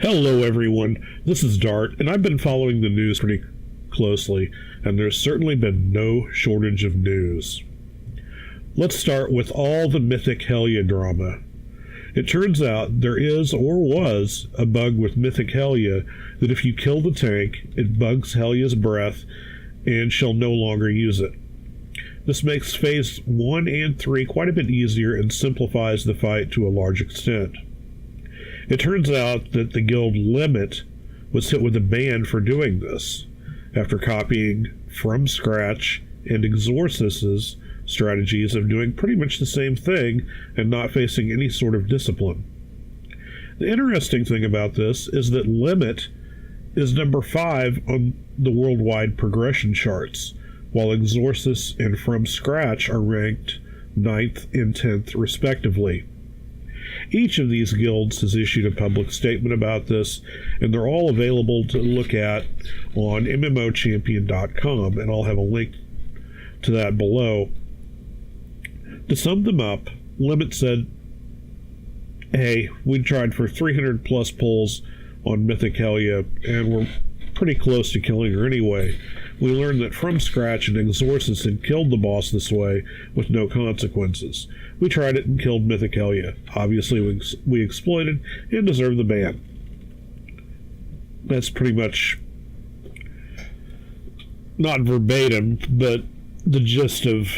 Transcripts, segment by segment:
Hello everyone, this is Dartt, and I've been following the news pretty closely, and there's certainly been no shortage of news. Let's start with all the Mythic Helya drama. It turns out there is, or was, a bug with Mythic Helya that if you kill the tank, it bugs Helya's breath and she'll no longer use it. This makes Phase 1 and 3 quite a bit easier and simplifies the fight to a large extent. It turns out that the guild Limit was hit with a ban for doing this, after copying From Scratch and Exorcis's strategies of doing pretty much the same thing and not facing any sort of discipline. The interesting thing about this is that Limit is number 5 on the worldwide progression charts, while Exorcis and From Scratch are ranked 9th and 10th respectively. Each of these guilds has issued a public statement about this, and they're all available to look at on mmo-champion.com, and I'll have a link to that below. To sum them up, Limit said, hey, we tried for 300 plus pulls on Mythic Helya, and we're pretty close to killing her anyway. We learned that From Scratch and Exorcis had killed the boss this way with no consequences. We tried it and killed Mythic Helya. Obviously, we exploited and deserved the ban. That's pretty much not verbatim, but the gist of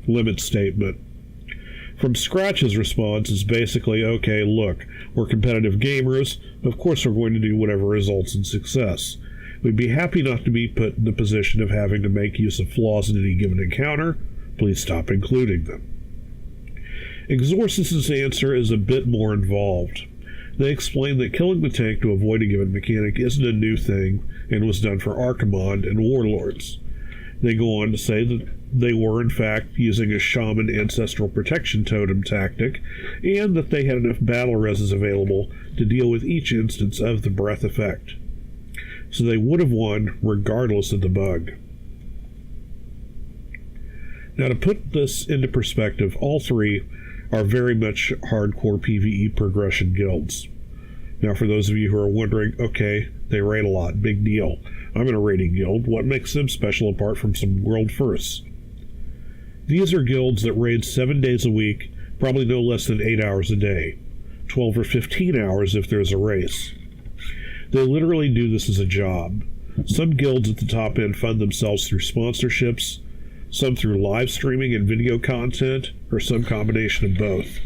Limit's statement. From Scratch's response is basically, okay, look, we're competitive gamers. Of course we're going to do whatever results in success. We'd be happy not to be put in the position of having to make use of flaws in any given encounter. Please stop including them. Exorcis's answer is a bit more involved. They explain that killing the tank to avoid a given mechanic isn't a new thing and was done for Archimond and Warlords. They go on to say that they were, in fact, using a shaman ancestral protection totem tactic, and that they had enough battle reses available to deal with each instance of the breath effect. So they would have won regardless of the bug. Now, to put this into perspective, all three are very much hardcore PVE progression guilds. Now, for those of you who are wondering, okay, they raid a lot, big deal. I'm in a raiding guild. What makes them special apart from some world firsts? These are guilds that raid 7 days a week, probably no less than 8 hours a day, 12 or 15 hours if there's a race. They literally do this as a job. Some guilds at the top end fund themselves through sponsorships, some through live streaming and video content, or some combination of both.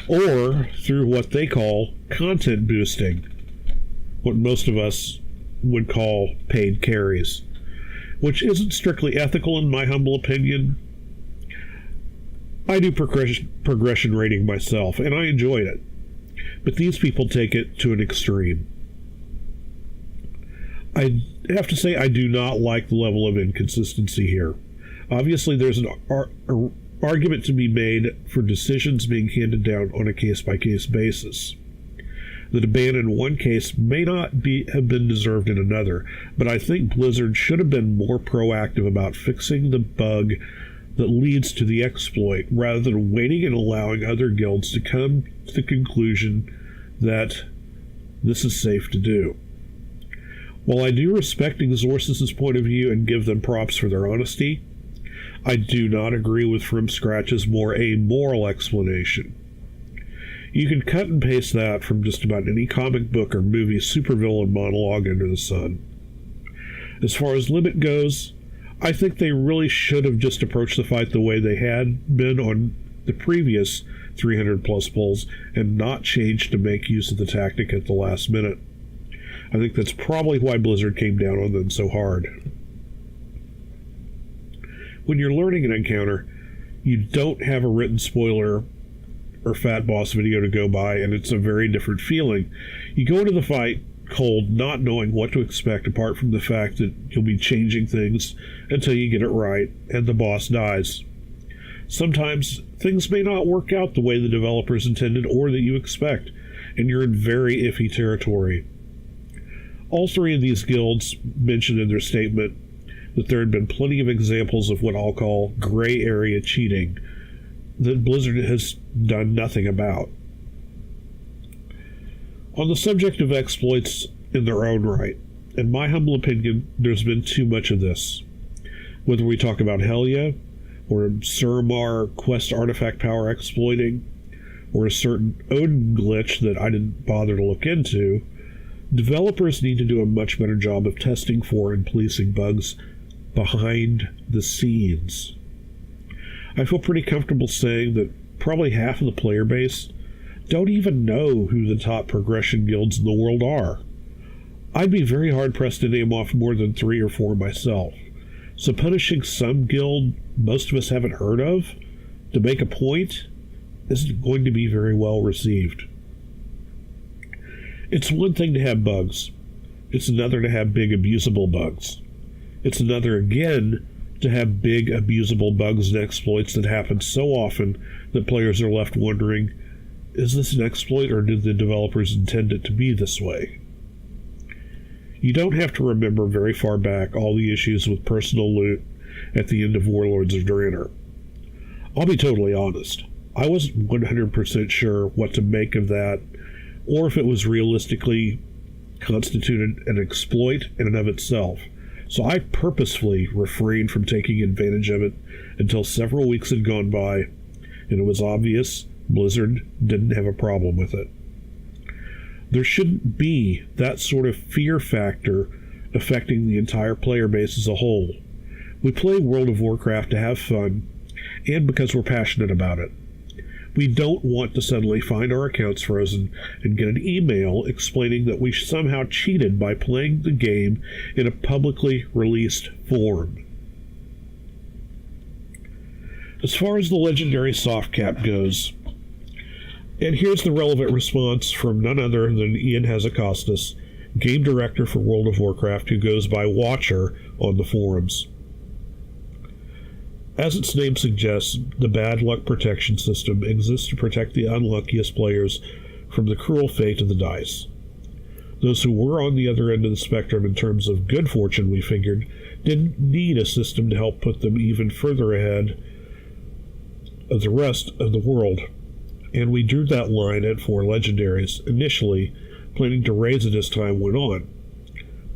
Or through what they call content boosting, what most of us would call paid carries, which isn't strictly ethical in my humble opinion. I do progression rating myself, and I enjoyed it. But these people take it to an extreme. I have to say I do not like the level of inconsistency here. Obviously, there's an argument to be made for decisions being handed down on a case-by-case basis. That a ban in one case may not have been deserved in another, but I think Blizzard should have been more proactive about fixing the bug that leads to the exploit, rather than waiting and allowing other guilds to come to the conclusion that this is safe to do. While I do respect Exorcis's point of view and give them props for their honesty, I do not agree with From Scratch's more amoral explanation. You can cut and paste that from just about any comic book or movie supervillain monologue under the sun. As far as Limit goes, I think they really should have just approached the fight the way they had been on the previous 300 plus pulls and not changed to make use of the tactic at the last minute. I think that's probably why Blizzard came down on them so hard. When you're learning an encounter, you don't have a written spoiler or fat boss video to go by, and it's a very different feeling. You go into the fight cold, not knowing what to expect apart from the fact that you'll be changing things until you get it right and the boss dies. Sometimes things may not work out the way the developers intended or that you expect, and you're in very iffy territory. All three of these guilds mentioned in their statement that there had been plenty of examples of what I'll call gray area cheating that Blizzard has done nothing about. On the subject of exploits in their own right, in my humble opinion, there's been too much of this. Whether we talk about Helya, or Suramar quest artifact power exploiting, or a certain Odin glitch that I didn't bother to look into, developers need to do a much better job of testing for and policing bugs behind the scenes. I feel pretty comfortable saying that probably half of the player base don't even know who the top progression guilds in the world are. I'd be very hard-pressed to name off more than 3 or 4 myself. So punishing some guild most of us haven't heard of to make a point isn't going to be very well received. It's one thing to have bugs. It's another to have big abusable bugs. It's another again to have big abusable bugs and exploits that happen so often that players are left wondering, is this an exploit or did the developers intend it to be this way? You don't have to remember very far back all the issues with personal loot at the end of Warlords of Draenor. I'll be totally honest. I wasn't 100% sure what to make of that, or if it was realistically constituted an exploit in and of itself. So I purposefully refrained from taking advantage of it until several weeks had gone by, and it was obvious Blizzard didn't have a problem with it. There shouldn't be that sort of fear factor affecting the entire player base as a whole. We play World of Warcraft to have fun, and because we're passionate about it. We don't want to suddenly find our accounts frozen and get an email explaining that we somehow cheated by playing the game in a publicly released form. As far as the Legendary soft cap goes, and here's the relevant response from none other than Ian Hazakostas, game director for World of Warcraft, who goes by Watcher on the forums. As its name suggests, the bad luck protection system exists to protect the unluckiest players from the cruel fate of the dice. Those who were on the other end of the spectrum in terms of good fortune, we figured, didn't need a system to help put them even further ahead of the rest of the world. And we drew that line at 4 Legendaries, initially planning to raise it as time went on.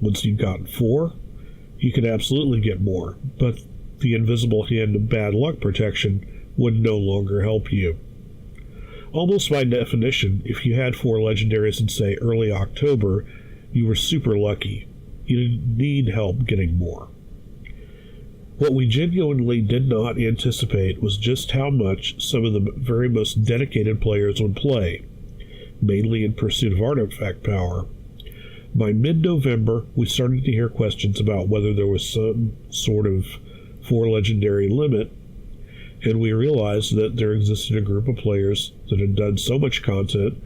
Once you've gotten 4, you could absolutely get more, but the invisible hand of bad luck protection would no longer help you. Almost by definition, if you had 4 Legendaries in, say, early October, you were super lucky. You didn't need help getting more. What we genuinely did not anticipate was just how much some of the very most dedicated players would play, mainly in pursuit of artifact power. By mid-November, we started to hear questions about whether there was some sort of 4 Legendary limit, and we realized that there existed a group of players that had done so much content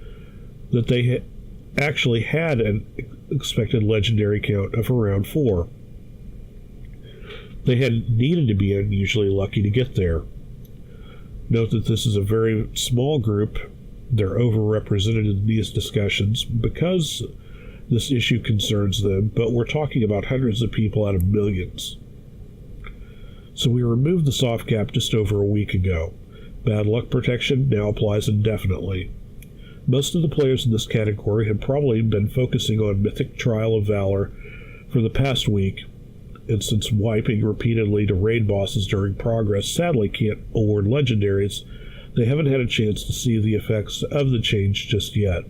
that they actually had an expected Legendary count of around 4. They had needed to be unusually lucky to get there. Note that this is a very small group. They're overrepresented in these discussions because this issue concerns them, but we're talking about hundreds of people out of millions. So we removed the soft cap just over a week ago. Bad luck protection now applies indefinitely. Most of the players in this category have probably been focusing on Mythic Trial of Valor for the past week, and since wiping repeatedly to raid bosses during progress sadly can't award Legendaries, they haven't had a chance to see the effects of the change just yet.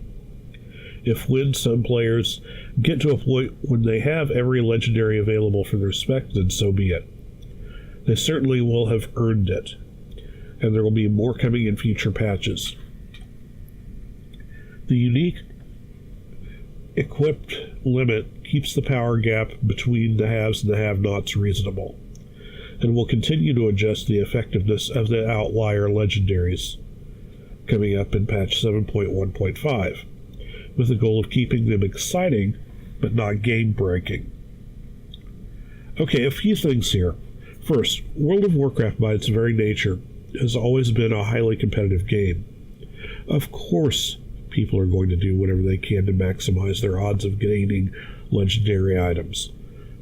If when some players get to a point when they have every Legendary available for their spec, then so be it. They certainly will have earned it, and there will be more coming in future patches. The unique equipped limit keeps the power gap between the haves and the have-nots reasonable, and will continue to adjust the effectiveness of the outlier Legendaries coming up in patch 7.1.5, with the goal of keeping them exciting but not game-breaking. Okay, a few things here. First, World of Warcraft by its very nature has always been a highly competitive game. Of course, people are going to do whatever they can to maximize their odds of gaining Legendary items.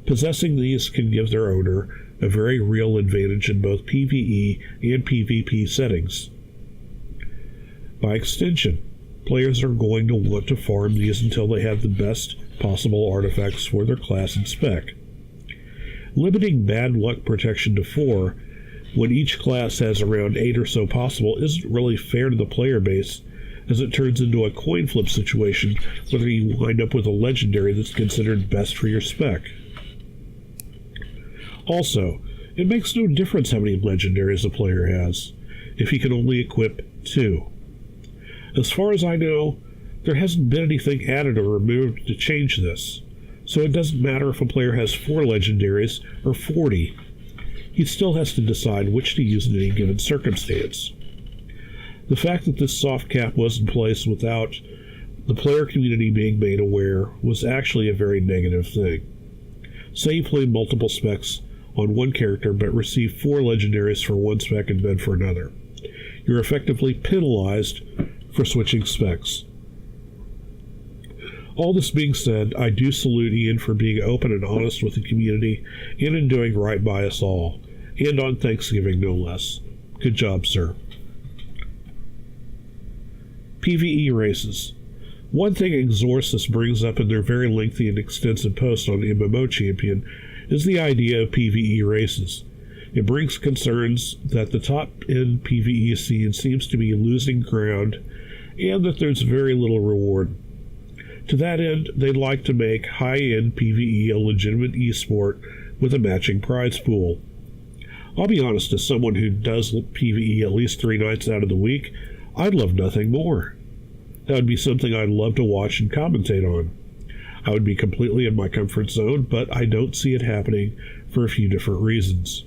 Possessing these can give their owner a very real advantage in both PVE and PvP settings. By extension, players are going to want to farm these until they have the best possible artifacts for their class and spec. Limiting bad luck protection to 4 when each class has around 8 or so possible isn't really fair to the player base, as it turns into a coin flip situation whether you wind up with a legendary that's considered best for your spec. Also, it makes no difference how many legendaries a player has, if he can only equip 2. As far as I know, there hasn't been anything added or removed to change this, so it doesn't matter if a player has 4 legendaries or 40. He still has to decide which to use in any given circumstance. The fact that this soft cap was in place without the player community being made aware was actually a very negative thing. Say you play multiple specs on one character but receive 4 legendaries for one spec and none for another. You're effectively penalized for switching specs. All this being said, I do salute Ian for being open and honest with the community and in doing right by us all, and on Thanksgiving no less. Good job, sir. PVE races. One thing Exorcist brings up in their very lengthy and extensive post on mmo-champion is the idea of PVE races. It brings concerns that the top-end PVE scene seems to be losing ground and that there's very little reward. To that end, they'd like to make high-end PVE a legitimate esport with a matching prize pool. I'll be honest, as someone who does PVE at least 3 nights out of the week, I'd love nothing more. That would be something I'd love to watch and commentate on. I would be completely in my comfort zone, but I don't see it happening for a few different reasons.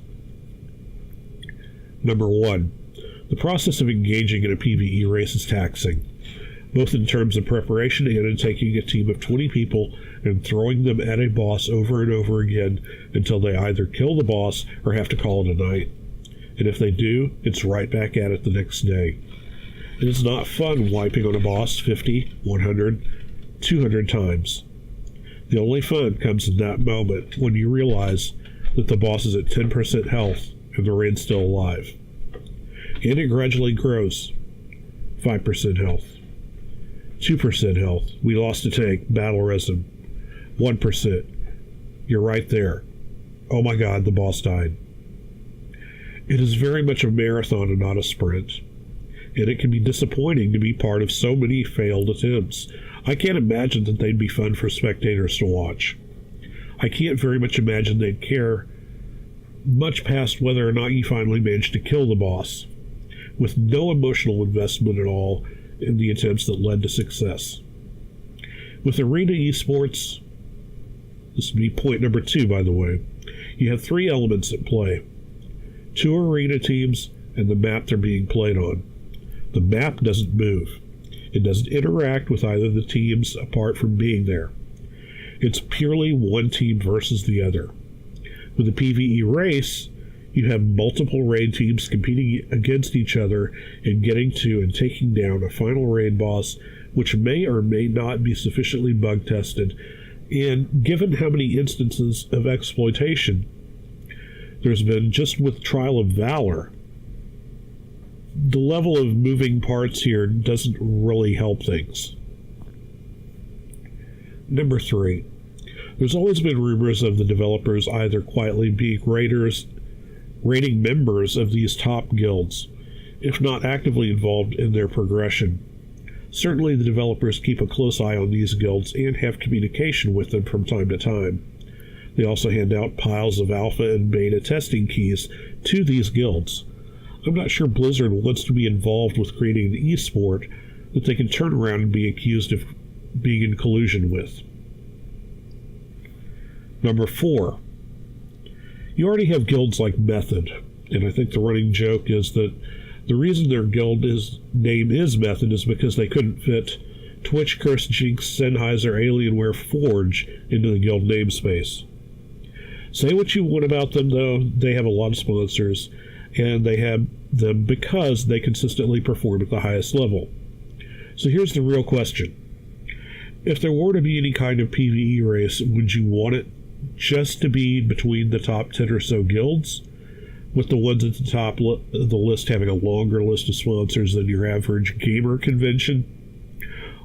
Number 1. The process of engaging in a PVE race is taxing, both in terms of preparation and in taking a team of 20 people and throwing them at a boss over and over again until they either kill the boss or have to call it a night. And if they do, it's right back at it the next day. It is not fun wiping on a boss 50, 100, 200 times. The only fun comes in that moment when you realize that the boss is at 10% health and the raid's still alive. And it gradually grows. 5% health. 2% health. We lost a tank. Battle resin. 1%. You're right there. Oh my god, the boss died. It is very much a marathon and not a sprint. And it can be disappointing to be part of so many failed attempts. I can't imagine that they'd be fun for spectators to watch. I can't very much imagine they'd care much past whether or not you finally managed to kill the boss, with no emotional investment at all in the attempts that led to success. With arena esports, this would be point number 2, by the way, you have 3 elements at play. 2 arena teams and the map they're being played on. The map doesn't move. It doesn't interact with either of the teams apart from being there. It's purely one team versus the other. With a PvE race, you have multiple raid teams competing against each other and getting to and taking down a final raid boss, which may or may not be sufficiently bug tested. And given how many instances of exploitation there's been just with Trial of Valor, the level of moving parts here doesn't really help things. Number 3. There's always been rumors of the developers either quietly being raiding members of these top guilds, if not actively involved in their progression. Certainly the developers keep a close eye on these guilds and have communication with them from time to time. They also hand out piles of alpha and beta testing keys to these guilds. I'm not sure Blizzard wants to be involved with creating an esport that they can turn around and be accused of being in collusion with. Number 4. You already have guilds like Method, and I think the running joke is that the reason their guild name is Method is because they couldn't fit Twitch, Curse, Jinx, Sennheiser, Alienware, Forge into the guild namespace. Say what you want about them, though, they have a lot of sponsors, and they have them because they consistently perform at the highest level. So here's the real question. If there were to be any kind of PvE race, would you want it just to be between the top 10 or so guilds, with the ones at the top of the list having a longer list of sponsors than your average gamer convention?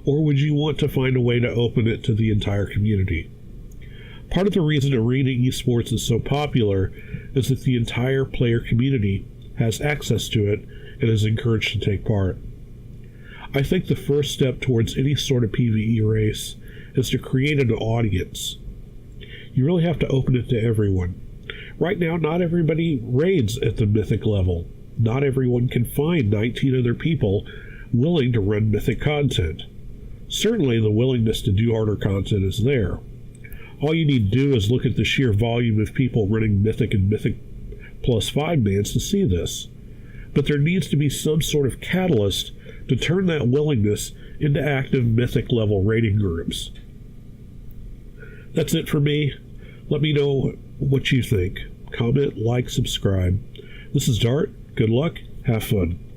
Or would you want to find a way to open it to the entire community? Part of the reason arena esports is so popular is that the entire player community has access to it and is encouraged to take part. I think the first step towards any sort of PvE race is to create an audience. You really have to open it to everyone. Right now, not everybody raids at the mythic level. Not everyone can find 19 other people willing to run mythic content. Certainly the willingness to do harder content is there. All you need to do is look at the sheer volume of people running mythic and mythic plus 5 bans to see this. But there needs to be some sort of catalyst to turn that willingness into active mythic level raiding groups. That's it for me. Let me know what you think. Comment, like, subscribe. This is Dartt. Good luck. Have fun.